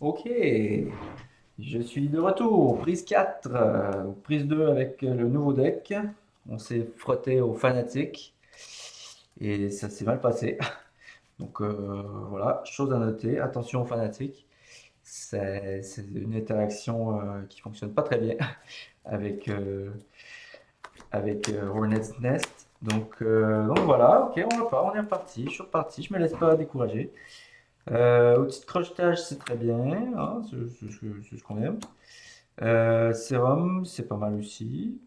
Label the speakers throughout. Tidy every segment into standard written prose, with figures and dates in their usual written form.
Speaker 1: Ok, je suis de retour. Prise 4, prise 2 avec le nouveau deck. On s'est frotté au fanatique et ça s'est mal passé. Donc voilà, chose à noter, attention aux fanatiques. C'est une interaction qui fonctionne pas très bien avec Hornet's Nest. Donc voilà, ok, on est reparti. Je suis reparti, je me laisse pas décourager. Outil de crochetage, c'est très bien, hein, c'est ce qu'on aime. Sérum, c'est pas mal aussi.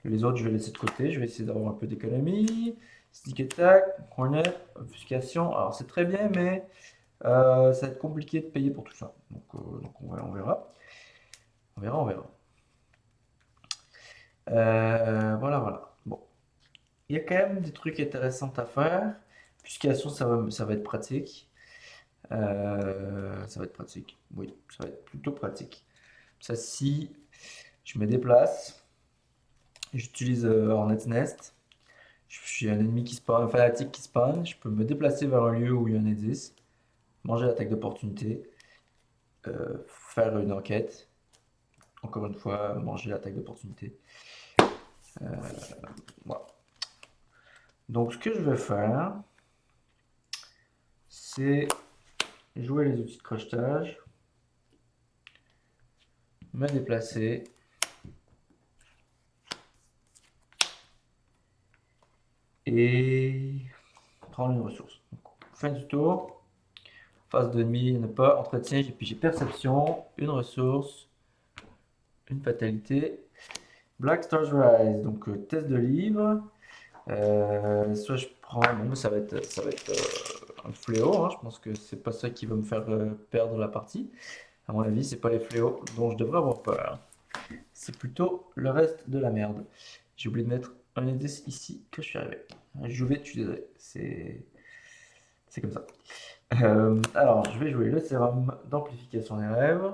Speaker 1: Les autres, je vais laisser de côté. Je vais essayer d'avoir un peu d'économie. Sneak attack, cornet, obfuscation. Alors, c'est très bien, mais ça va être compliqué de payer pour tout ça. Donc on verra. On verra, on verra. Voilà, voilà. Bon. Il y a quand même des trucs intéressants à faire. Obfuscation, ça va être pratique. Ça va être pratique. Oui, ça va être plutôt pratique. Ça, si je me déplace, j'utilise Hornet's Nest. Je suis un ennemi qui spawn, un fanatique qui spawn. Je peux me déplacer vers un lieu où il y a un indice, manger l'attaque d'opportunité, faire une enquête. Encore une fois, manger l'attaque d'opportunité. Voilà. Donc, ce que je vais faire, c'est jouer les outils de crochetage, me déplacer et prendre une ressource. Donc, fin du tour, phase d'ennemi, ne pas entretien, puis j'ai perception, une ressource, une fatalité. Black Stars Rise, donc test de livre. Soit je prends, bon, mais ça va être un fléau, hein. Je pense que c'est pas ça qui va me faire perdre la partie. À mon avis, c'est pas les fléaux dont je devrais avoir peur. C'est plutôt le reste de la merde. J'ai oublié de mettre un indice ici que je suis arrivé. Je suis désolé. C'est comme ça. Alors, je vais jouer le sérum d'amplification des rêves.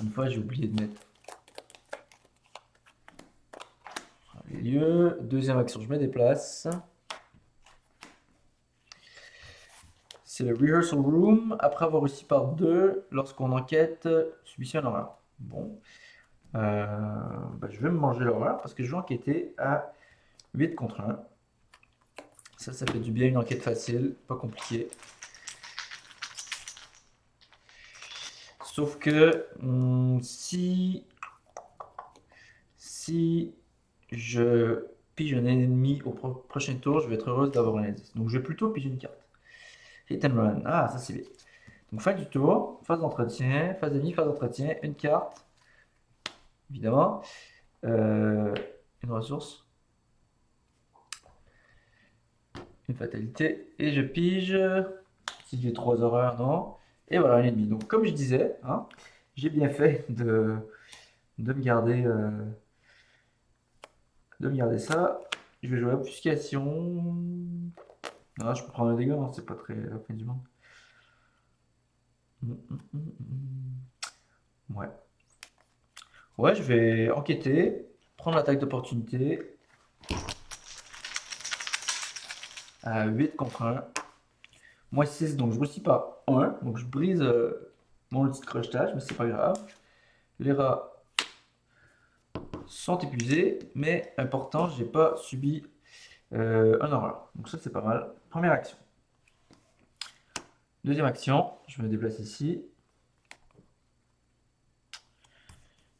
Speaker 1: Une fois, j'ai oublié de mettre les lieux. Deuxième action, je me déplace. C'est le Rehearsal Room. Après avoir réussi par deux, lorsqu'on enquête, subissez un horreur. Bon. Bah, je vais me manger l'horreur parce que je vais enquêter à 8 contre 1. Ça fait du bien, une enquête facile, pas compliquée. Sauf que si je pige un ennemi au prochain tour, je vais être heureuse d'avoir un indice. Donc je vais plutôt piger une carte. Hit and run. Ah, ça c'est bien. Donc fin du tour, phase d'entretien, phase d'ennemi, phase d'entretien, une carte, évidemment. Euh, une ressource, une fatalité, et je pige. Si j'ai trois horreurs, non. Et voilà, un ennemi. Donc, comme je disais, hein, j'ai bien fait de me garder ça. Je vais jouer obfuscation. Ah, je peux prendre le dégât, hein, c'est pas très la fin du monde. Ouais. Ouais, je vais enquêter, prendre l'attaque d'opportunité à 8 contre 1. Moi 6, donc je réussis pas 1. Donc je brise mon outil de crochetage, mais c'est pas grave. Les rats sont épuisés, mais important, j'ai pas subi un horreur. Donc ça c'est pas mal. Première action. Deuxième action, je me déplace ici.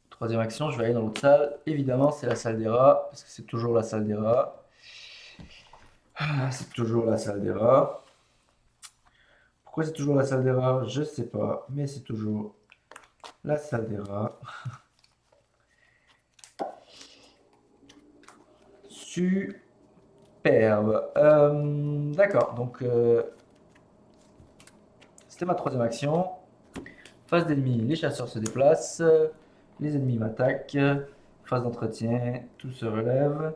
Speaker 1: Troisième action, je vais aller dans l'autre salle. Évidemment, c'est la salle des rats, parce que c'est toujours la salle des rats. Ah, c'est toujours la salle des rats. Pourquoi c'est toujours la salle des rats? Je sais pas, mais c'est toujours la salle des rats. Superbe. D'accord, donc c'était ma troisième action. Phase d'ennemi, les chasseurs se déplacent, les ennemis m'attaquent. Phase d'entretien, tout se relève.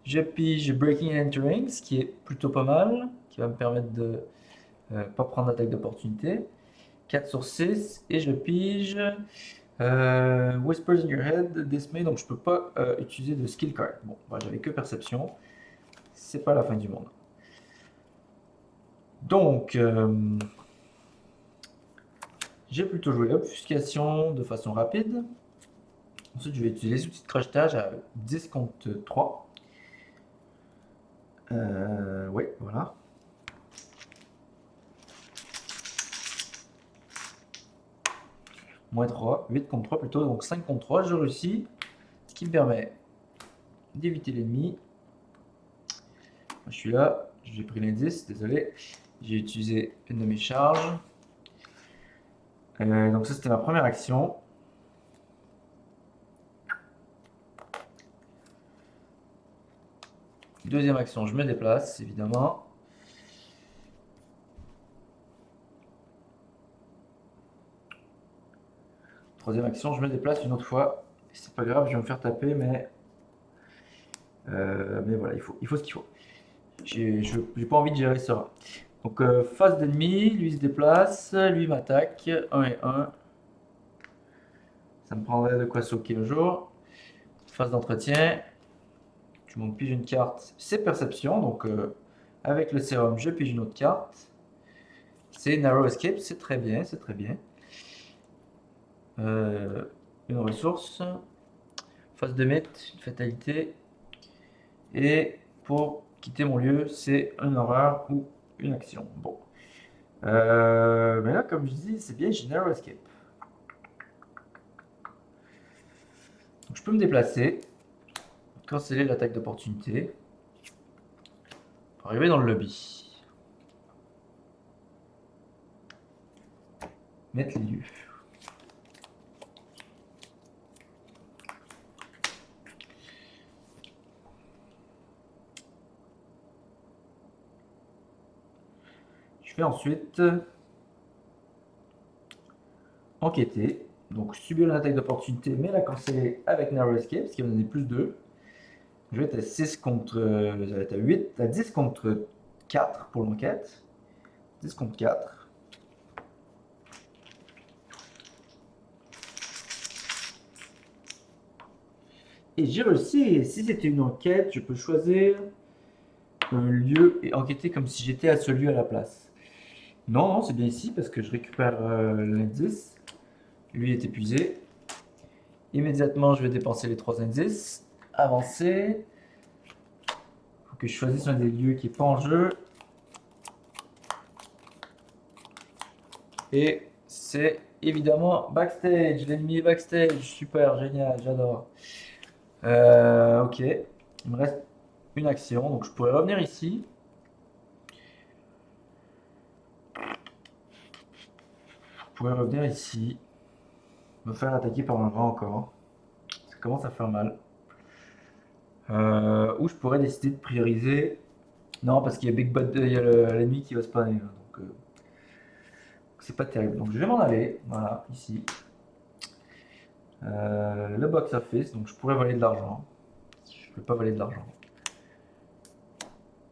Speaker 1: Je pige Breaking and Entering, ce qui est plutôt pas mal, qui va me permettre de pas prendre d'attaque d'opportunité. 4 sur 6, et je pige Whispers in Your Head, Dismay, donc je peux pas utiliser de skill card. Bon, bah, j'avais que perception, c'est pas la fin du monde. Donc, J'ai plutôt joué obfuscation de façon rapide. Ensuite, je vais utiliser les outils de crochetage à 10 contre 3. Oui, voilà. Moins 3, 8 contre 3 plutôt, donc 5 contre 3, je réussis. Ce qui me permet d'éviter l'ennemi. Je suis là, j'ai pris l'indice, désolé. J'ai utilisé une de mes charges. Donc ça, c'était ma première action. Deuxième action, je me déplace, évidemment. Troisième action, je me déplace une autre fois. C'est pas grave, je vais me faire taper, mais voilà, il faut ce qu'il faut. J'ai pas envie de gérer ça. Donc face d'ennemi, lui se déplace, lui m'attaque, 1 et 1. Ça me prendrait de quoi socker un jour. Phase d'entretien, tu m'en piges une carte, c'est perception, donc avec le sérum, je pige une autre carte. C'est Narrow Escape, c'est très bien, c'est très bien. Une ressource, phase de mythe, une fatalité. Et pour quitter mon lieu, c'est une horreur ou une action. Bon. Mais là, comme je dis, c'est bien, j'ai Narrow Escape. Donc, je peux me déplacer, canceller l'attaque d'opportunité, pour arriver dans le lobby. Mettre les lieux. Je vais ensuite enquêter. Donc subir une attaque d'opportunité, mais la canceller avec Narrow Escape, ce qui va me donner plus 2. Je vais être à 6 contre. Je vais être à 8, à 10 contre 4 pour l'enquête. 10 contre 4. Et j'ai réussi. Si c'était une enquête, je peux choisir un lieu et enquêter comme si j'étais à ce lieu à la place. Non, non, c'est bien ici parce que je récupère l'indice. Lui est épuisé. Immédiatement, je vais dépenser les 3 indices. Avancer. Faut que je choisisse un des lieux qui n'est pas en jeu. Et c'est évidemment backstage. L'ennemi est backstage. Super, génial, j'adore. Ok. Il me reste une action. Donc je pourrais revenir ici. Je pourrais revenir ici. Me faire attaquer par un rat encore. Ça commence à faire mal. Ou je pourrais décider de prioriser. Non, parce qu'il y a Big Bad, il y a l'ennemi qui va spawner. Donc c'est pas terrible. Donc je vais m'en aller. Voilà, ici. Le box office. Donc je pourrais voler de l'argent. Je ne peux pas voler de l'argent.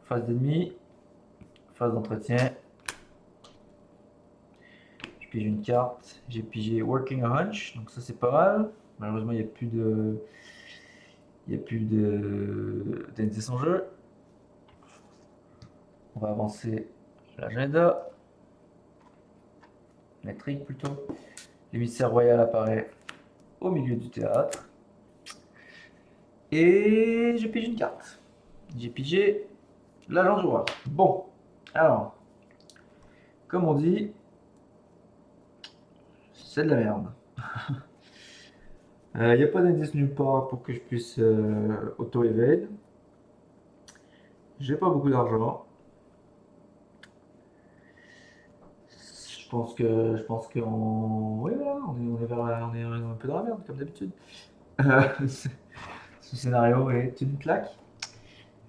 Speaker 1: Phase d'ennemi. Phase d'entretien. Je pige une carte. J'ai pigé Working a Hunch. Donc ça c'est pas mal. Malheureusement il n'y a plus de. Il n'y a plus d'indices en jeu. On va avancer l'agenda. Métrique plutôt. L'émissaire royal apparaît au milieu du théâtre. Et je pige une carte. J'ai pigé l'agent du roi. Bon, alors, comme on dit, c'est de la merde. Il n'y a pas d'indice nulle part pour que je puisse auto-evade. J'ai pas beaucoup d'argent. Oui, voilà, on est un peu dans la merde comme d'habitude. Ce scénario est une claque,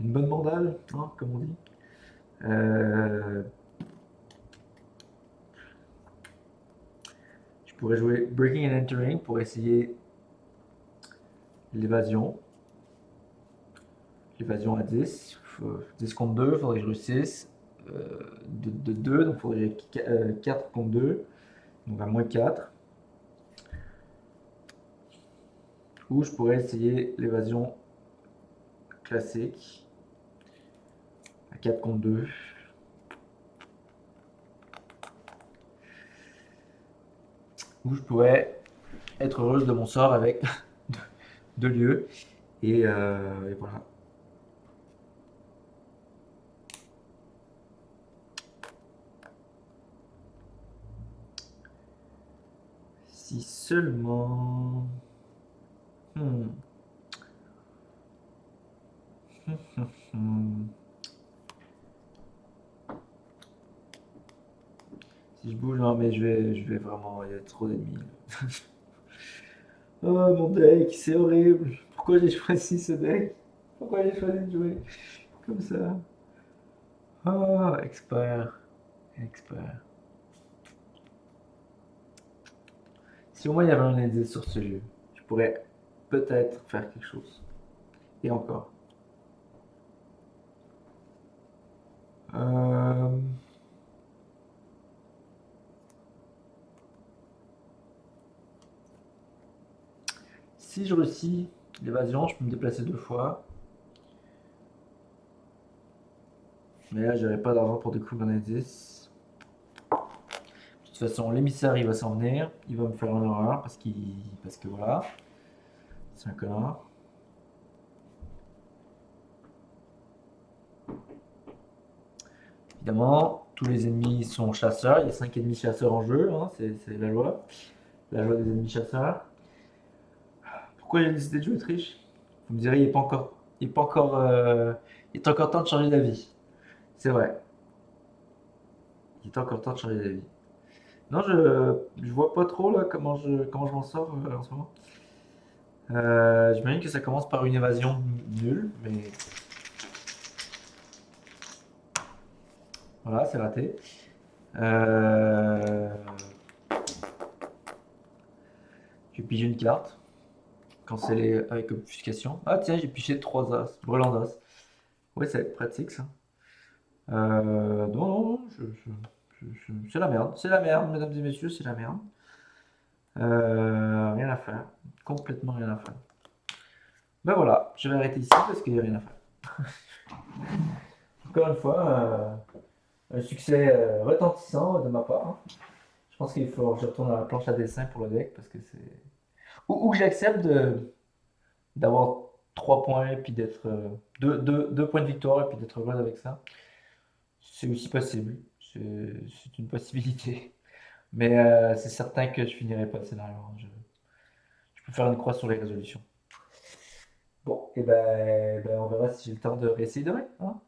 Speaker 1: une bonne mandale, hein, comme on dit. Je pourrais jouer Breaking and Entering pour essayer l'évasion. L'évasion à 10. 10 contre 2, il faudrait que je réussisse. De 2, donc il faudrait 4 contre 2. Donc à moins 4. Ou je pourrais essayer l'évasion classique à 4 contre 2. où je pourrais être heureuse de mon sort avec deux lieux. Et voilà. Si seulement. Hmm. Hmm. Si je bouge, non, mais je vais vraiment. Il y a trop d'ennemis. Oh mon deck, c'est horrible. Pourquoi j'ai choisi ce deck? Pourquoi j'ai choisi de jouer comme ça? Oh, expert, expert. Si au moins il y avait un indice sur ce jeu, je pourrais peut-être faire quelque chose. Et encore. Euh, Si je réussis l'évasion, je peux me déplacer deux fois. Mais là, j'aurais pas d'argent pour découvrir un indice. De toute façon, l'émissaire, il va s'en venir. Il va me faire une horreur parce que voilà, c'est un connard. Évidemment, tous les ennemis sont chasseurs. Il y a 5 ennemis chasseurs en jeu, hein, c'est la loi. La loi des ennemis chasseurs. Pourquoi j'ai décidé de jouer triche? Vous me direz, il est pas encore. Il est pas encore. Il est encore temps de changer d'avis. C'est vrai. Il est encore temps de changer d'avis. Non, je vois pas trop là comment je m'en sors en ce moment. J'imagine que ça commence par une évasion nulle, mais voilà, c'est raté. Euh, j'ai pigé une carte, cancellé avec obfuscation. Ah tiens, j'ai piché trois as, brûlant d'as. Ouais, ça va être pratique ça. Non, non, c'est la merde. C'est la merde, mesdames et messieurs, c'est la merde. Rien à faire. Complètement rien à faire. Ben voilà, je vais arrêter ici parce qu'il n'y a rien à faire. Encore une fois, un succès retentissant de ma part, hein. Je pense qu'il faut que je retourne à la planche à dessin pour le deck parce que c'est. Ou que j'accepte d'avoir 3 points et puis d'être. 2 points de victoire et puis d'être heureux avec ça. C'est aussi possible. C'est une possibilité. Mais c'est certain que je finirai pas le scénario, hein. Je peux faire une croix sur les résolutions. Bon, et ben on verra si j'ai le temps de réessayer demain, hein.